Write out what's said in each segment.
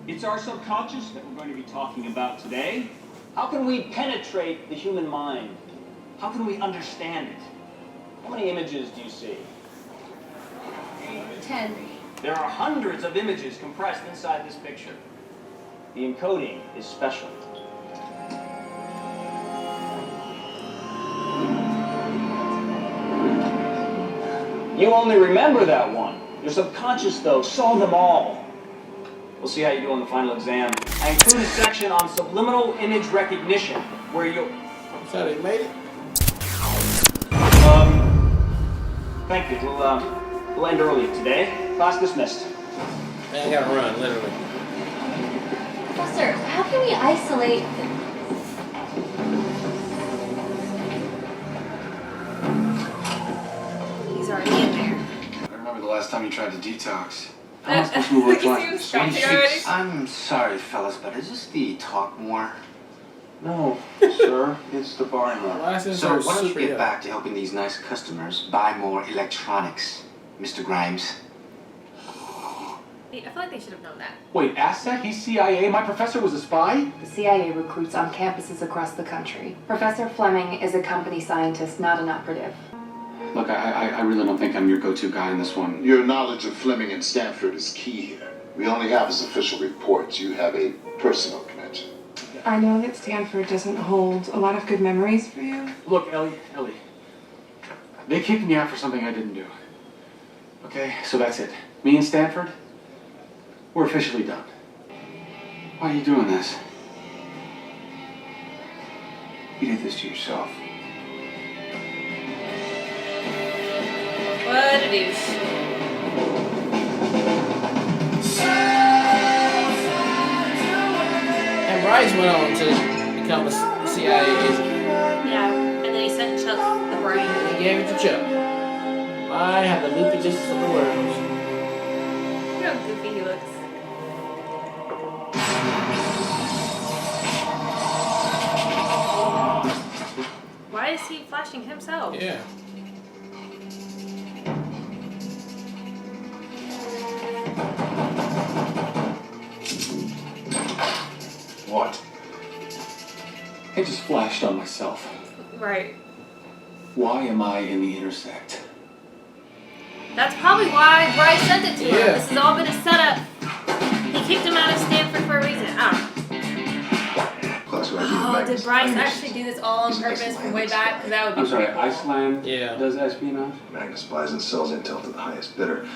It's our subconscious that we're going to be talking about today. How can we penetrate the human mind? How can we understand it? How many images do you see? 10. There are hundreds of images compressed inside this picture. The encoding is special. You only remember that one. Your subconscious, though, saw them all. We'll see how you do on the final exam. I include a section on subliminal image recognition, where you'll... So they made it? Thank you. We'll end early today. Class dismissed. Man, I gotta run, literally. Professor, how can we isolate... He's already in there. I remember the last time you tried to detox. How am I supposed to move You see him scratching already? I'm sorry, fellas, but is this the talk more? No, sir. It's the bar now. So why don't you get back to helping these nice customers buy more electronics, Mr. Grimes? I feel like they should have known that. Wait, Aztec? He's CIA? My professor was a spy? The CIA recruits on campuses across the country. Professor Fleming is a company scientist, not an operative. Look, I really don't think I'm your go-to guy in this one. Your knowledge of Fleming and Stanford is key here. We only have his official reports. You have a personal connection. I know that Stanford doesn't hold a lot of good memories for you. Look, Ellie. They kicked me out for something I didn't do. Okay, so that's it. Me and Stanford, we're officially done. Why are you doing this? You did this to yourself. What a douche. And Bryce went on to become a CIA agent. Yeah, and then he sent Chuck the brain. And he gave it to Chuck. I have the loopy justice of the words. Look how goofy he looks. Why is he flashing himself? Yeah. What? I just flashed on myself. Right. Why am I in the intersect? That's probably why Bryce sent it to him. Yeah. This has all been a setup. He kicked him out of Stanford for a reason. I don't know. Plus, what I do Oh, did Bryce actually do this all on purpose from way back? Because that would be I'm sorry, pretty cool. Iceland Yeah. does espionage? Magnus buys and sells intel to the highest bidder.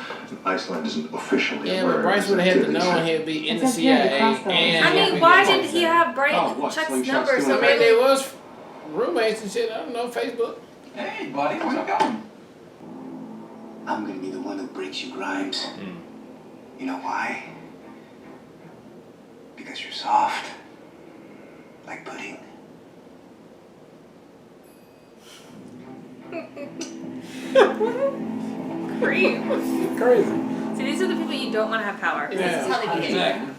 Iceland isn't officially Yeah, aware but of Bryce his would have had to activities. know he'd be in It the says here CIA. the cost of- And I mean, why did he have Oh, what, Chuck's slingshots number doing so I that? mean, they early? was roommates and shit. I don't know, Facebook. Hey, buddy, where you going? I'm gonna be the one who breaks you, Grimes. You know why? Because you're soft. Like pudding. Creep. Crazy. See, these are the people you don't want to have power. This Yeah. is how they behave.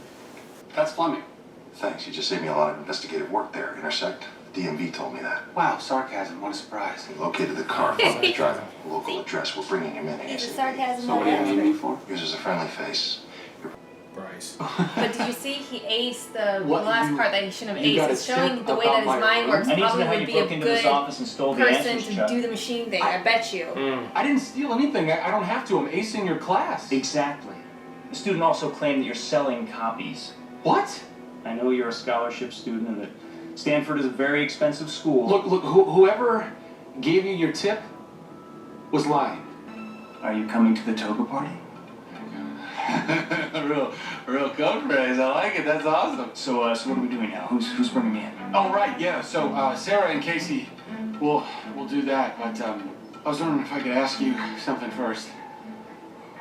That's Fleming. Thanks, you just saved me a lot of investigative work there. Intersect. The DMV told me that. Wow, sarcasm, what a surprise. They located the car from his driving. Local address. We're bringing him in He's a ASAP. sarcasm So what do you need me for? Yours is a friendly face. Bryce. But did you see he aced the What last you- part that he shouldn't have you got aced? a It's showing tip the way that about his my mind room? works. I need to know Probably how would you be broke a into this good office and stole the person answers, to Chuck. do the machine thing. I bet you. I didn't steal anything. I don't have to. I'm acing your class. Exactly. The student also claimed that you're selling copies. What? I know you're a scholarship student and that Stanford is a very expensive school. Look, whoever gave you your tip was lying. Are you coming to the toga party? real code phrase. I like it. That's awesome. So what are we doing now? Who's bringing me in? Oh, right, yeah. So, Sarah and Casey, we'll do that. But, I was wondering if I could ask you something first.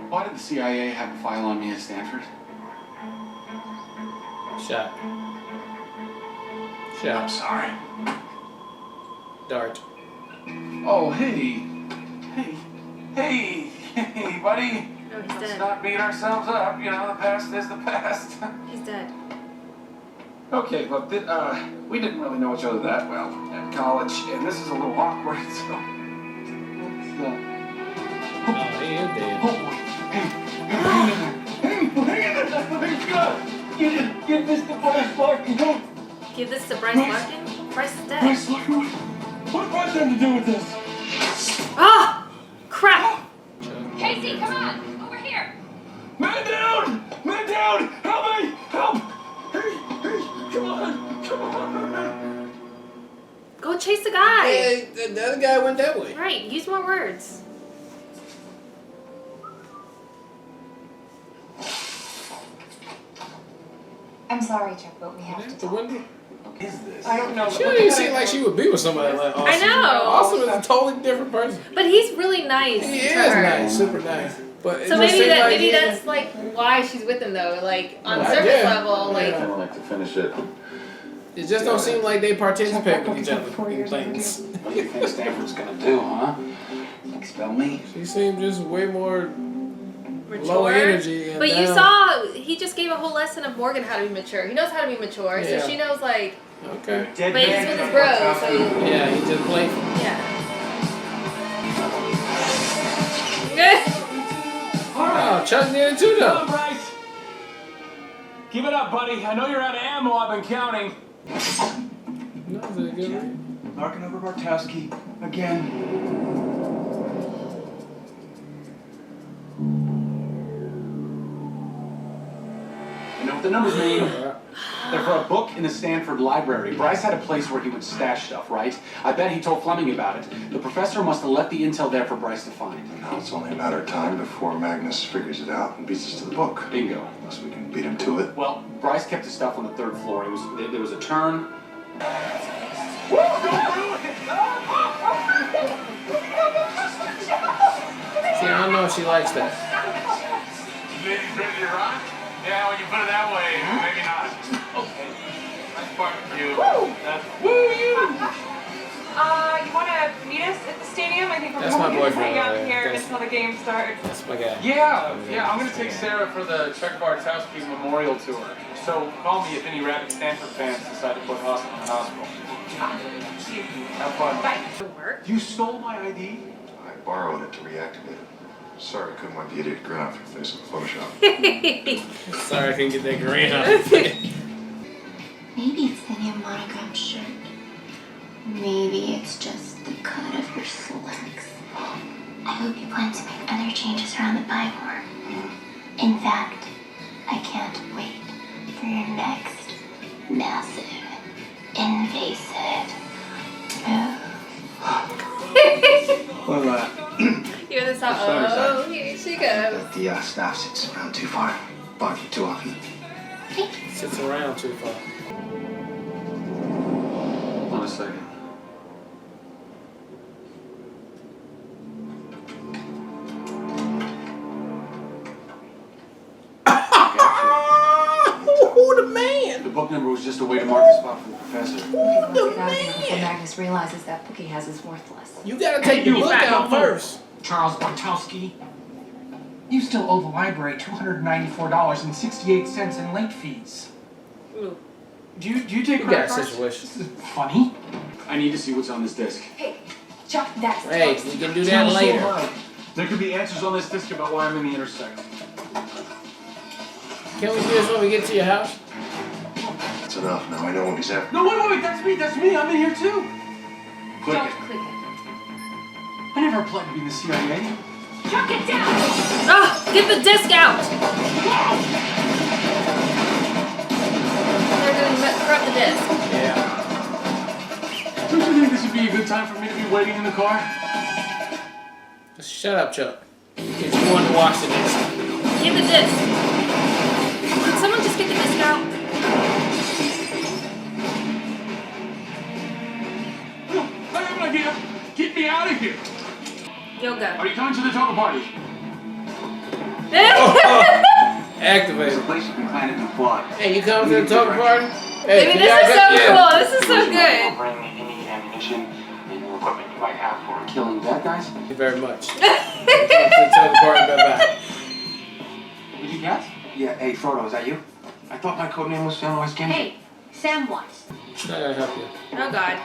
Why did the CIA have a file on me at Stanford? Shot. I'm Shot. sorry. Dart. Oh, hey, buddy. No, he's Let's dead. not beat ourselves up. You know, the past is the past. He's dead. Okay, look, we didn't really know each other that well at college, and this is a little awkward, so... Oh, he is dead. Oh, boy. Hey, hang in there. Hang in there. That's the big gun. Get in Give this to Bryce Larkin. Give this to Bryce Larkin? Bryce is dead. Bryce Larkin? What Bryce have to do with this? Ah! Crap! Casey, come on! Over here! Man down! Man down! Help me! Help! Hey, come on! Come on! Go chase the guy! Hey, the other guy went that way. Right, use more words. I'm sorry, Chuck, but we have to The talk. window. Is this? I don't know. She don't even seem like she would be with somebody like Austin. I know. Austin is a totally different person. But he's really nice. He to is her. nice, super nice. But it So just maybe seemed that like maybe he- that's like why she's with him though. Like on I surface guess. level, like Yeah. I'd like to finish it. It just don't seem like they participate with each other in things. What do you think Stanford's gonna do, huh? Expel me? She seemed just way more mature. low energy. And But you down. saw he just gave a whole lesson of Morgan how to be mature. He knows how to be mature, Yeah. so she knows like. Okay. Dead But he's man with his can't bros, talk so to he- you. Yeah, he just playful. Yeah. Good. Oh, Chuck did it too Come on, though. Bryce! Give it up, buddy. I know you're out of ammo. I've been counting. No, is it a good read? Knocking over Bartowski again. You know what the numbers mean? They're for a book in the Stanford library. Bryce had a place where he would stash stuff, right? I bet he told Fleming about it. The professor must have left the intel there for Bryce to find. Now it's only a matter of time before Magnus figures it out and beats us to the book. Bingo. Unless we can beat him to it. Well, Bryce kept his stuff on the 3rd floor. There was a turn. See, I don't know if she likes that. Ready to rock? Yeah, when you put it that way, maybe not. Okay. Nice barbecue. Woo you! You want to meet us at the stadium? I think we're That's my going to boyfriend hang out over there. here That's- until the game starts. That's my guy. Yeah, I'm gonna take Sarah for the Chuck Bartowski Memorial Tour. So call me if any rabid Stanford fans decide to put Austin in the hospital. Have fun. Bye. You stole my ID? I borrowed it to reactivate it. Sorry, I couldn't wipe the idiot grin off your face in Photoshop. Sorry I couldn't get that green on. Maybe it's the new monogrammed shirt. Maybe it's just the cut of your slacks. I hope you plan to make other changes around the pie more. In fact, I can't wait for your next massive, invasive move. Well, Hear this song? Oh, here she goes. the staff sits around too far. Barking too often. Sits around too far. Hold on a second. Oh, the man! The book number was just a way to mark the spot for the professor. Okay, let's get out of here before Magnus realizes that book he has is worthless. You gotta take the book out first. Charles Bartowski. You still owe the library $294.68 in late fees. Ooh. Do you take You credit got a cards? situation. This is funny. I need to see what's on this disc. Hey, Chuck, that's Hey, we can do that later. There could be answers on this disc about why I'm in the intersection. Can we do this when we get to your house? That's enough. Now I know what he's after. No, wait, that's me, I'm in here too. Click Don't it. click it. I never applied to be in the CIA. Chuck it down! Ah, get the disc out. They're going to corrupt the disc. Yeah. Don't you think this would be a good time for me to be waiting in the car? Just shut up, Chuck. It's one to watch the disc. Get the disc. Can someone just get the disc out? I have an idea. Get me out of here. Yoga. Are you coming to the toga party? Activated. place you can plant it in quad. Hey, you coming to the talk party? Hey, Baby, this is so cool. This is so good. Bring any ammunition and equipment you might have for killing bad guys. Thank you very much. Come to the talk party, bye-bye. Did you guess? Yeah, hey, Frodo, is that you? I thought my code name was Samwise Gamgee. Hey, Samwise. It's not gonna help you. Oh, God.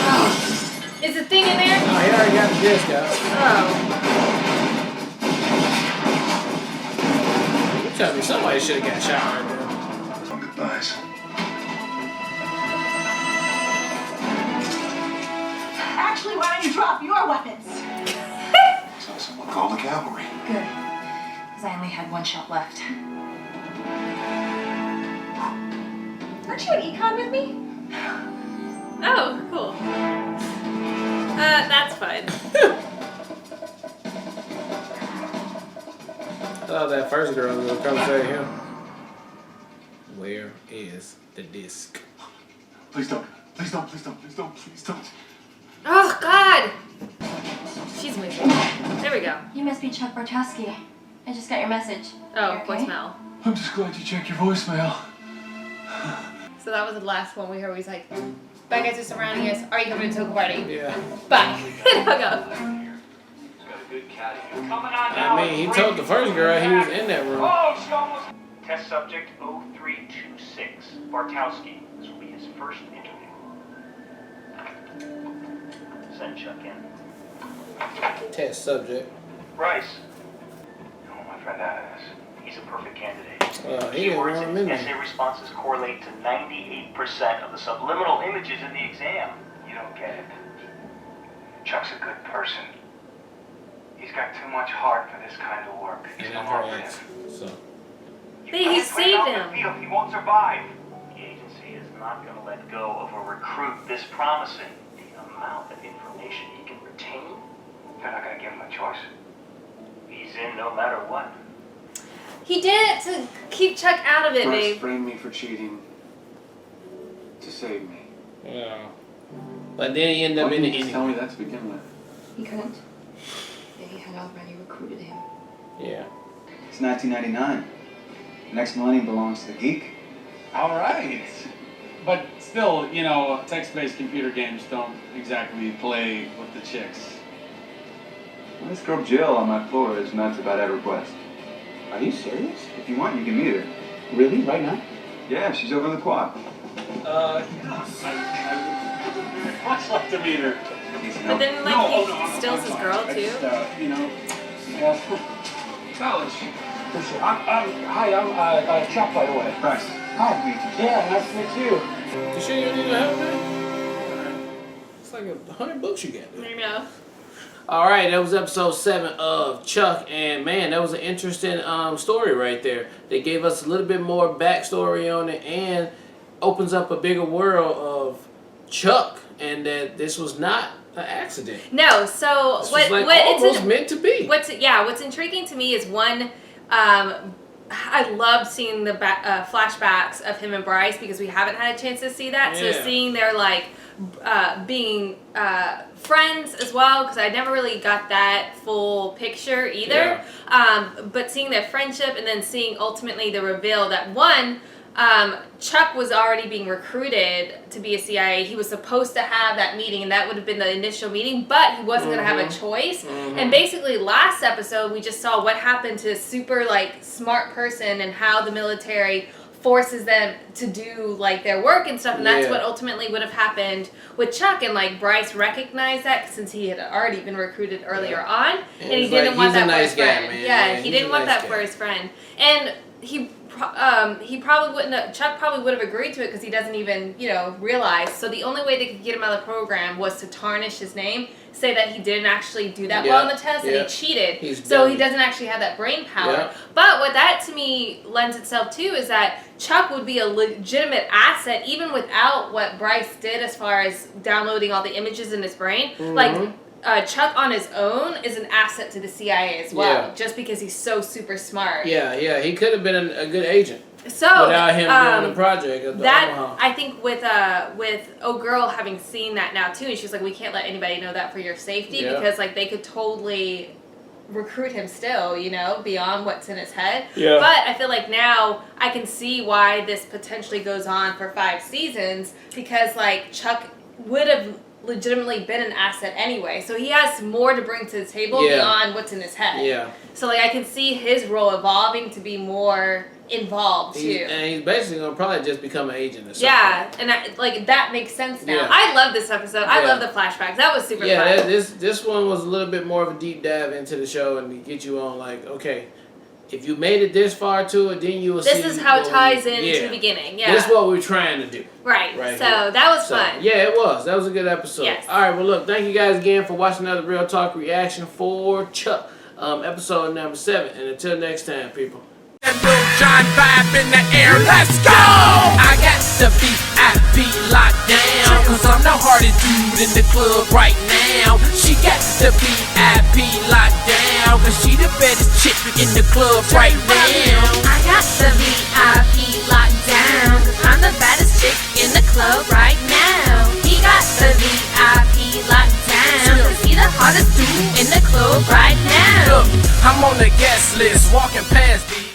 Oh. Is the thing in there? Oh, he already got the disc out. Oh. Tell me somebody should have got shot right there. Some goodbyes. Actually, why don't you drop your weapons? So someone call the cavalry. Good. Because I only had one shot left. Aren't you an econ with me? Oh, cool. That's fun. Oh, that first girl was gonna come say him. Where is the disc? Please don't. Please don't. Please don't. Please don't. Please don't. Oh, God! She's moving. There we go. You must be Chuck Bartowski. I just got your message. Oh, You okay? voicemail. I'm just glad you checked your voicemail. So that was the last one we heard. He's like, bad guys are surrounding us. Are you coming to a party? Yeah. Bye. Hung up. I mean, he told the first girl he was in that room. Oh, she almost. Test subject 0326, Bartowski. This will be his first interview. Send Chuck in. Test subject. Bryce. Oh, my friend out of this. He's a perfect candidate. He didn't want Keywords him in in there. essay responses correlate to 98% of the subliminal images in the exam. You don't get it. Chuck's a good person. He's got too much heart for this kind of work. He's And no then more her for ass. him. So. He saved him. He won't survive. The agency is not going to let go of a recruit this promising. The amount of information he can retain, They're not going to give him a choice. he's in no matter what. He did it to keep Chuck out of it, Bryce babe. framed me for cheating to save me. Yeah. But then he ended up in the Just tell ending. me that to begin with. He couldn't. They had already recruited him. Yeah. It's 1999. Next millennium belongs to the geek. All right. But still, you know, text-based computer games don't exactly play with the chicks. Well, this girl Jill on my floor is nuts about EverQuest. Are you serious? If you want, you can meet her. Really? Right now? Yeah, she's over in the quad. Yes. I would much like to meet her. But then, like, he steals his girl, too. You know, College. hi, I'm Chuck, by the way. Bryce. Hi. Yeah, nice to meet you. You sure you don't need to help, man? It's like 100 books you got. There you go. All right, that was episode 7 of Chuck, and man, that was an interesting story right there. They gave us a little bit more backstory on it, and opens up a bigger world of Chuck, and that this was not an accident. No, so This what was like what almost meant to be. What's intriguing to me is one. I loved seeing the flashbacks of him and Bryce because we haven't had a chance to see that. So Yeah. seeing their like being friends as well, because I never really got that full picture either. But seeing their friendship and then seeing ultimately the reveal that one. Chuck was already being recruited to be a CIA. He was supposed to have that meeting, and that would have been the initial meeting, but he wasn't going to have a choice. And basically, last episode, we just saw what happened to a super, like, smart person and how the military forces them to do, like, their work and stuff, and that's what ultimately would have happened with Chuck, and, like, Bryce recognized that since he had already been recruited earlier on, and he didn't want that for his friend. He didn't want that for his friend. And he probably wouldn't have, Chuck probably would have agreed to it because he doesn't even, realize. So the only way they could get him out of the program was to tarnish his name, say that he didn't actually do that well in the test and he cheated. He doesn't actually have that brain power. But what that to me lends itself to is that Chuck would be a legitimate asset even without what Bryce did as far as downloading all the images in his brain. Like, Chuck on his own is an asset to the CIA as well, just because he's so super smart. Yeah, he could have been a good agent. So without him doing the project of the Omaha. I think with Girl having seen that now too, and she's like, we can't let anybody know that for your safety because like they could totally recruit him still, beyond what's in his head. Yeah. But I feel like now I can see why this potentially goes on for 5 seasons because like Chuck would have legitimately been an asset anyway, so he has more to bring to the table beyond what's in his head. So like I can see his role evolving to be more involved too. And he's basically gonna probably just become an agent or something. And that makes sense now. I love this episode. I love the flashbacks. That was super fun. This one was a little bit more of a deep dive into the show and to get you on like, okay, if you made it this far to it, then you will see. This is how it ties into yeah. the beginning. Yeah. This is what we're trying to do. Right. So here. that was fun. Yeah, it was. That was a good episode. Yes. All right. Well, look. Thank you guys again for watching another Real Talk reaction for Chuck, episode number 7. And until next time, people. John vibe in the air, let's go! I got the VIP locked down, cause I'm the hardest dude in the club right now. She got the VIP locked down, cause she the baddest chick in the club right now. I got the VIP locked down, cause I'm the baddest chick in the club right now. He got the VIP locked down, cause he the hottest dude in the club right now. Look, I'm on the guest list, walking past these